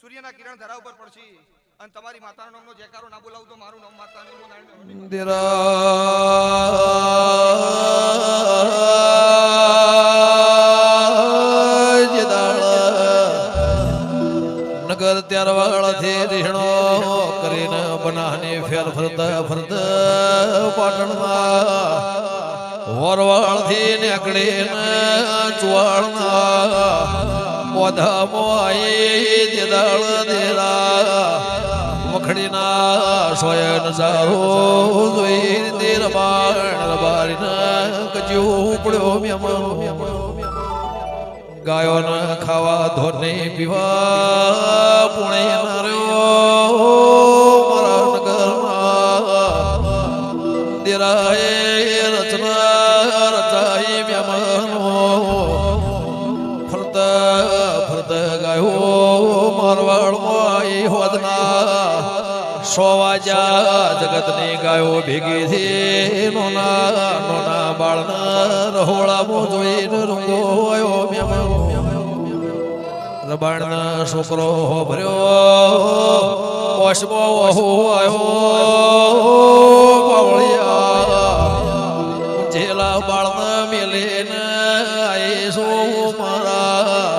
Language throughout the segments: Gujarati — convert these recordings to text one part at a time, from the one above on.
સૂર્યના કિરણ ધરા ઉપર પડશે અને તમારી માતાનો નામનો જયકારો ના બોલાવું તો મારું નામ માતાનું નગર ત્યાર વાળાથી રીહણો કરીને બનાને ફેર ફરતા ફરતા પાટણમાં વરવાળથી નીકળીને ચુવાળના મોધામાં આઈ દેદાળ દેરા મખડીના સોય નજારો જોઈ દેર બાણ બારીના કજ્યું પડ્યો મેમણો ગાયોના ખાવા ધોને પીવા પુણે નાર્યો મારા નગરમાં દેરાએ રચના રચાઈ મેમણો ફરતા ફરતા ગાયો મારવાડમાં આઈ હોદના સોવાજા જગતની ગાયો ભેગી થી નોના નોના બાળના રહોળામાં જોઈને રૂંગો આવ્યો મેમણો રબાણના છોકરો ભર્યો ઓશમો વહુ આવ્યો પાવળિયા જેલા બાળના મેલેને આઈ સો મારા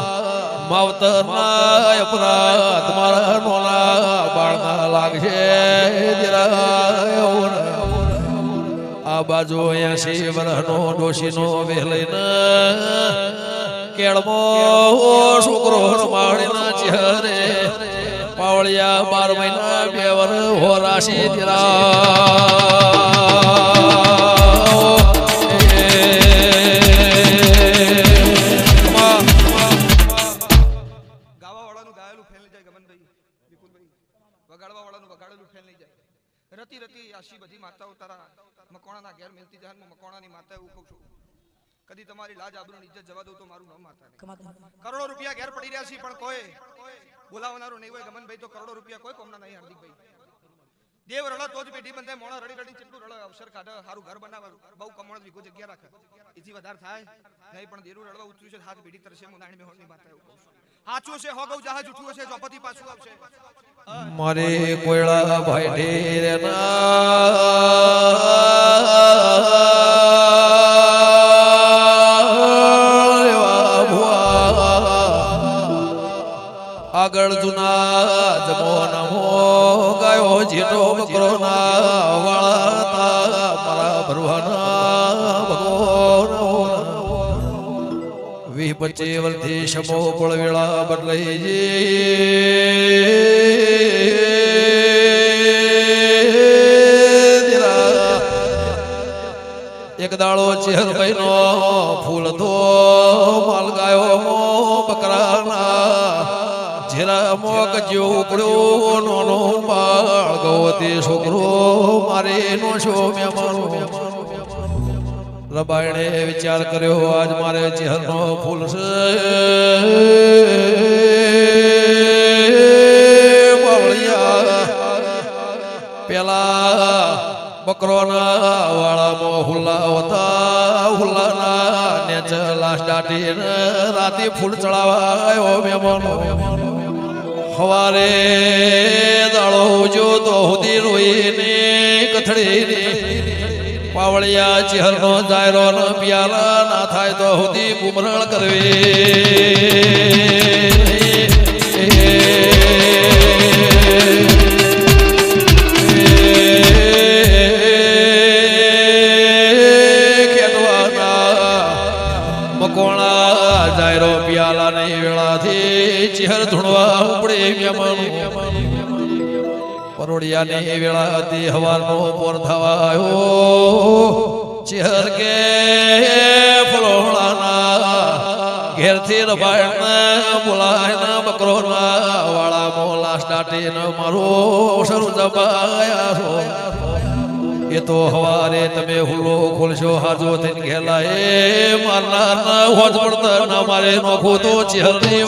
માવતરના અપરાધ મારા નોના બાળના લાગશે આ બાજુ 80 વર્ષનો ડોશીનો વેલઈને કેળમો છોકરો રમાડીના ચહેરે પાવળિયા 12 મહિના 2 વર્ષ હોરાશી રતી રતી આશી બધી માતાઓ તારા મકોણાના ઘેર મિલતી જાય મકોણાની માતા એવું કહું છું કદી તમારી લાજ આબરૂની ઇજ્જત જવા દઉં તો મારું નામ માતા કરોડો રૂપિયા ઘેર પડી રહ્યા છે પણ કોઈ બોલાવનારું નહીં હોય ગમનભાઈ તો કરોડો રૂપિયા કોઈ કોમના નહીં હાર્દિકભાઈ દેવ રડા તો જ પેઢી બંધાય મોણા રડી રડી કેટલું રડા અવસર કાઢે સારું ઘર બનાવે બહુ કમણ વિગો જગ્યા રાખે એથી વધારે થાય નહીં પણ દેરું રડવા ઉતર્યું છે હાથ પેઢી તરશે હું નાણી મેહોણની માતા એવું કહું છું સાચું છે હો ગૌ જહાજ ઉઠવું છે ચોપતી પાછું આવશે મારે કોયડા ભાઈ ઢેરના આગળ જુના જમોનમો ગાયો જેટો બકરો ના વાળા મારા ભરવાના ભગવાન 20-25 વર્ષથી શમો પળવેળા બદલાઈ જે એક દાડો ચહેર ભાઈનો ફૂલ તો માલ ગાયો બકરાના જેરા મોક જો ઉપડ્યો નોનો બાળ ગવતી છોકરો મારે નો છો મેમાનો રબાયણે વિચાર કર્યો આજ મારે ચહેરનો ફૂલ છે બાવળિયા પેલા બકરોના વાળામાં હુલ્લા હુલ્લાના નેચ લાશ દાટીને રાતે ફૂલ ચડાવાયો મેમાનો હવારે દાળો જો તો હુદી રોઈને કથડીને પાવળિયા ચહેરનો જાયરો ન પિયાલા ના થાય તો હુદી બુમરળ કરવી મકોણા જાયરો પિયાલા ની વેળાથી ચહેર ધૂણવા ઉપડે મેમાનો પરોડિયાની વેળા હતી હવારનો પોર થવાયો ચહેર કે ફલોણાના ઘેરથી રબાયણના બોલાયના બકરોના વાળા મોલાસ દાટીને મારો શરૂ દબાયા છો એ તો હવારે તમે હુલો ખોલશો હાજો થઈને ઘેલાએ મારનાર ના હોજ પડતા ના મારે નોખો તો ચહેર ની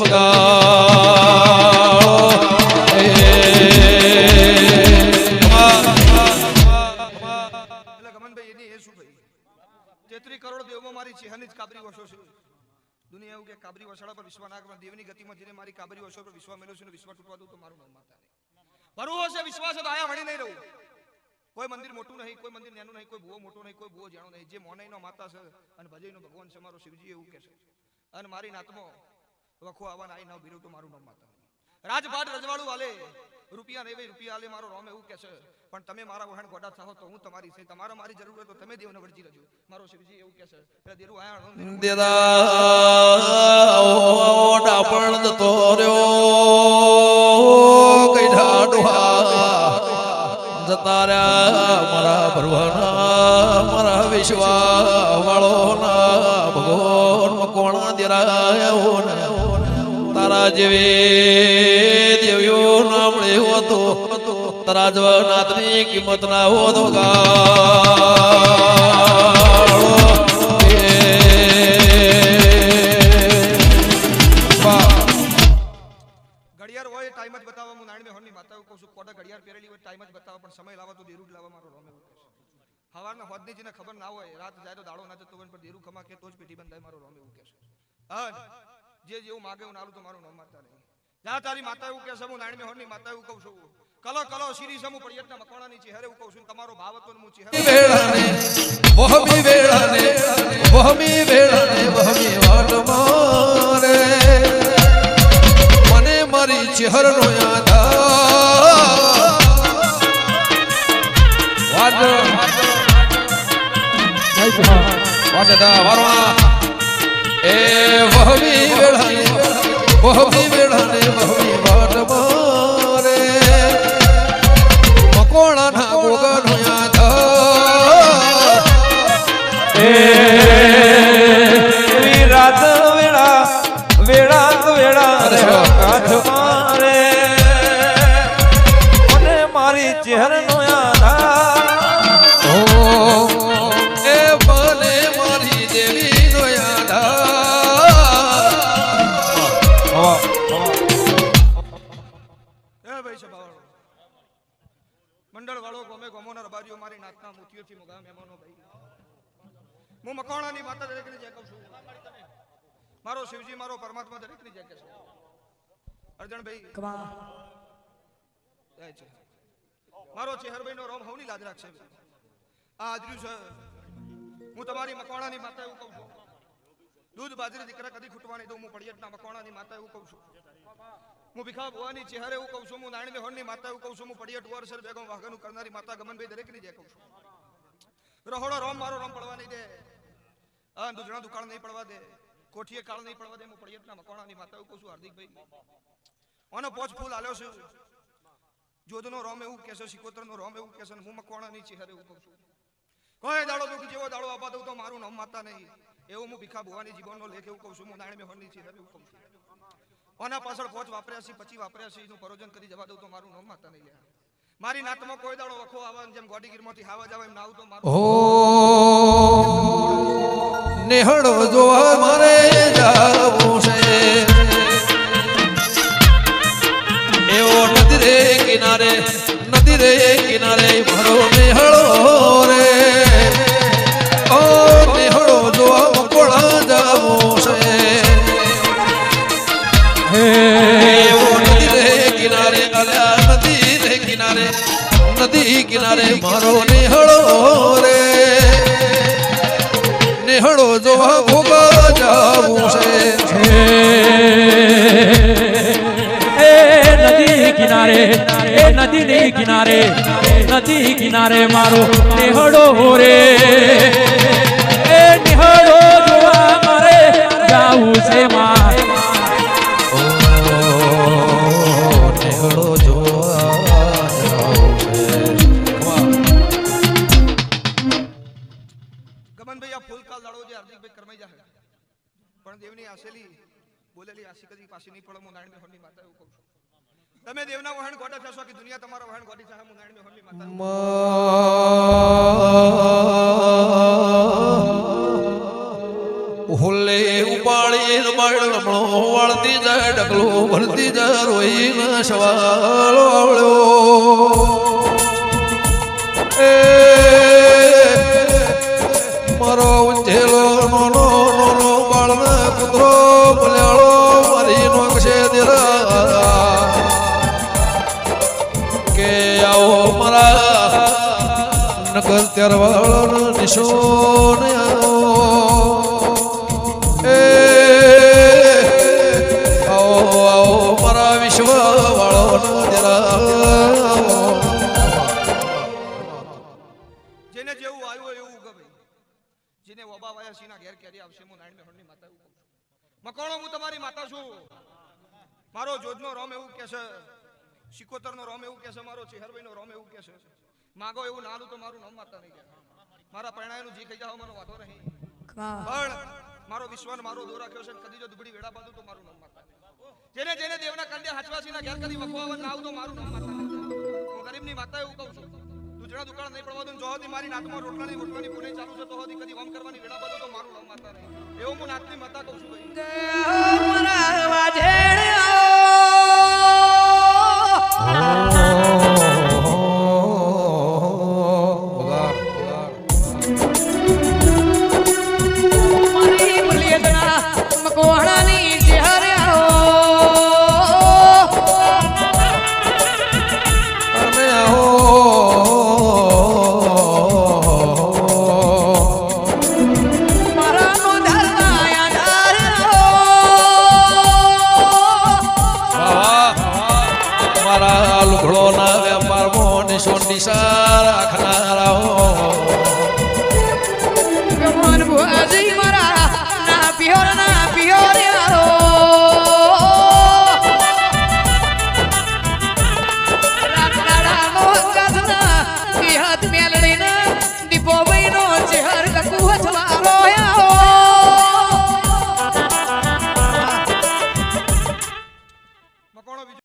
તેત્રી કરોડ દેવમાં મારી ચહેરની જ કાબરી વસો છે દુનિયા એવું કે કાબરી વસાડા પર વિશ્વ ના કરે, દેવની ગતિમાં જેને મારી કાબરી વસાડા પર વિશ્વ મેળવ્યો છે ને વિશ્વ તૂટવા દઉં તો મારું નામ માતા નહીં. ભરવો છે વિશ્વાસ તો આયા વળી નહીં રહું. કોઈ મંદિર મોટું નહીં, કોઈ મંદિર નાનું નહીં, કોઈ ભૂવો મોટો નહીં, કોઈ ભૂવો જાણો નહીં. જે મોનઈનો માતા છે અને ભજઈનો ભગવાન છે મારો શિવજી એવું કહે છે. અને મારી નાતમાં વખો આવવાના આઈ ના ભીરું તો મારું નામ માતા નહીં. રાજપાટ રજવાડું વાલે રૂપિયા નહીં, રૂપિયા આલે મારો રોમ એવું કહે છે. પણ તમે મારા વહાણ ગોડા થાઓ તો હું તમારી છે, તમારા મારી જરૂર હોય તો તમે દેવને વળજી રહેજો મારો શિવજી એવું કહે છે. એટલે દેરું આયા દેદા ડાપણ જતો રહ્યો કઈ ઢાડુહા જતા રહ્યા મારા ભરવાના મારા વિશ્વા વાળો ના ભગવાન મકોણા દેરાયો ને તારા જેવી દેવીઓ નામ લેવો તો તારા જવાનાથની કિંમત ના હો તો ઘડિયાળ હોય ટાઈમ જ બતાવવા. હું નાની હોરની માતા કહું છું, કોડા ઘડિયાળ પહેરેલી હોય ટાઈમ જ બતાવવા, પણ સમય લાવવા તો દેરું જ લાવવા મારો રોમ એવું કહે છે. સવારના હોદની જેને ખબર ના હોય, રાત જાય તો દાડો ના જતો હોય, પણ દેરું ખમા કે તો જ પેટી બંધાય મારો રોમ એવું કહે છે. જે જેવું માગે એવું નાલું તો મારું નામ માતા નહીં. જા તારી માતા એવું કહે છે, હું નાની હોરની માતા એવું કહું છું. કલો કલો શીરી સમુ પડિયતના મકોણાની ચહેરે એવું કહું છું. તમારો ભાવ હતો ને હું ચહેરે વેળાને વહમી વેળાને વહમી વેળાને વહમી વાટ મારે મને મારી ચહેરનો યાદ વાજદા વારવા એ વહમી વેળાને વહમી વેળાને વહમી વાટ મારે મકોણા ના ગોગનો યાદ રાત વેળા વેળા વેળા કાઠ મારે મને મારી ચહેરનો યાદ એ બને મારી દેવીનો યાદ મંડળ વાળો ગમે ગમોના રબારીઓ મારી નાતના મોતીઓથી મોગા મહેમાનો ભાઈ હું મકોણાની માતા દરેકને જે કહું છું. મારો શિવજી મારો પરમાત્મા દરેકને જે કહે છે. અર્જણભાઈ જાય છે મારો ચેહરભાઈનો રોમ હવની લાજ રાખશે. આ આજર્યું છે હું તમારી મકોણાની માતા એવું કહું છું. દૂધ બાજરી દીકરા કદી ખૂટવાની દઉં હું પડિયતના મકોણાની માતા એવું કહું છું. હું ભીખા ભુવાની ચહેરે એવું કહું છું. હું નાણી હોરની માતા એવું કહું છું. હું પડિયટ વરસર બેગમ વાઘનું કરનારી માતા ગમનભાઈ દરેકની જે કહું છું. રહોડો રોમ મારો રોમ પડવા નહીં દે, દૂધણા દુકાળ નહીં પડવા દે, કોઠીએ કાળ નહીં પડવા દે. હું પડિયતના મકોણાની માતા એવું કહું છું. હાર્દિકભાઈ ઓનો પોચ ફૂલ આલ્યો છે. જોધનો રોમ એવું કહેશે, સિકોતરનો રોમ એવું કહેશે, હું મકોણાની ચહેરે એવું કહું છું. કોઈ દાડો દુઃખ જેવો દાડો આપા દઉં તો મારું નામ માતા નહીં એવું હું ભીખા ભુવાની જીવનનો લેખ એવું કહું છું. હું નાણી હોરની ચહેરે એવું કહું છું. ઓના પાછળ પોચ વાપર્યા છે, 25 વાપર્યા છે, એનું પરોજન કરી જવા દઉં તો મારું નામ માતા નહીં. મારી નાતમાં કોઈ દાડો વખો આવે જેમ ગોડીગીરમાંથી હાવા જાવ એમ નાવ તો મારું નેહળો જોવા મારે જાવું છે એવો નદી રે કિનારે મારો નેહળો રે ઓ નેહળો જોવા મકોણા જાવું છે એવો નદી રે કિનારે અલ્યા નદી કિનારે મારો નેહળો રે નેહળો જોવા ભોગા જાવું છે નદી કિનારે મારો નેહળો રે એ નેહળો જોવા મારે જાવું છે માર નેહળો જોવા ગમનભાઈ આ ફૂલકાલ દાડો જે હાર્દિકભાઈ કરમાઈ જાય પણ દેવની આશેલી બોલેલી આશી કદી પાછી નહીં પડે. હું નારાયણ હોરની માતા એવું કહું છું. તમે દેવના વહાણ ગોડા થશો કે દુનિયા તમારા વહાણ ગોડી થશે. હું નારાયણ હોરની માતા હુલ્લે ઉપાડી બળમણો વાળતી જાય ડગલો ભરતી જાય રોઈ ના સવાલો આવળ્યો એ મારો ઉંજેલો નો બાળના કુતરો નગર ત્યારવાળો નિશોન એ આવો આવો મારા વિશ્વ વાળો જેને જેવું આવ્યું એવું ગમે જેને ઓબા વાયા સિંહના ઘેર કેરી આવશે હું નારાયણ મેહોણની માતા એવું કહું છું મકોણો હું તમારી માતા છું મારો જોજનો રોમ એવું કહે છે સિકોતરનો રોમ એવું કહે છે મારો ચેહરભાઈનો રોમ એવું કહે છે માગો એવું નાલું તો મારું નામ માતા નહીં કહે મારા પરણાયનું જે કહી જાવ મને વાંધો નહીં પણ મારો વિશ્વાસ મારો દો રાખ્યો છે કદી જો દુબળી વેડા બાંધું તો મારું નામ માતા જેને જેને દેવના કંડે હાચવાસીના ઘેર કદી વખવાવન ના આવું તો મારું નામ માતા હું ગરીબની માતા એવું કહું છું તુજડા દુકાળ નહીં પડવા દઉં જો હતી મારી નાતમાં રોટલાની પુણે ચાલુ છે તો હતી કદી ઓમ કરવાની વેડા બાંધું તો મારું નામ માતા નહીં એવું હું નાતની માતા કહું છું મારા ના પિયોર ના